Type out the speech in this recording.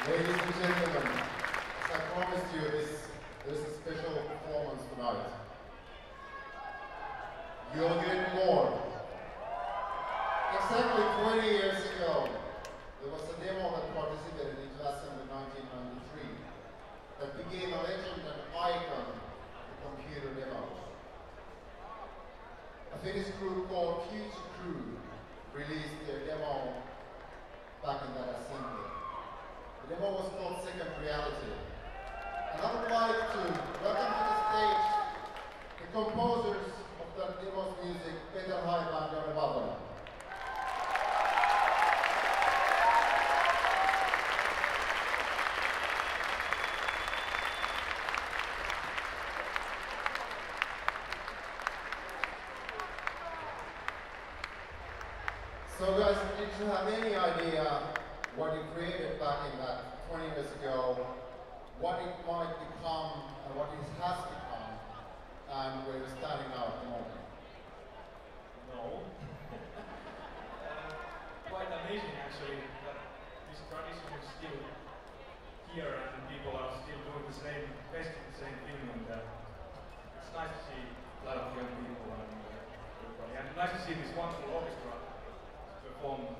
Ladies and gentlemen, as I promised you, there's a special performance tonight. You'll get more. Exactly 20 years ago, there was a demo that participated in Assembly 1993 that became a legend and icon of the computer demos. A Finnish group called Future Crew released their demo back in that assembly. The demo was called Second Reality. And I would like to welcome to the stage the composers of that demo's music, Peter Haila and Joni Valtonen. So guys, did you have any idea what you created back in that 20 years ago, what it might become and what it has become, and where you're standing now at the moment? No. Quite amazing actually that this tradition is still here and people are still doing the same, basically the same thing, and it's nice to see a lot of young people and everybody, and nice to see this wonderful orchestra perform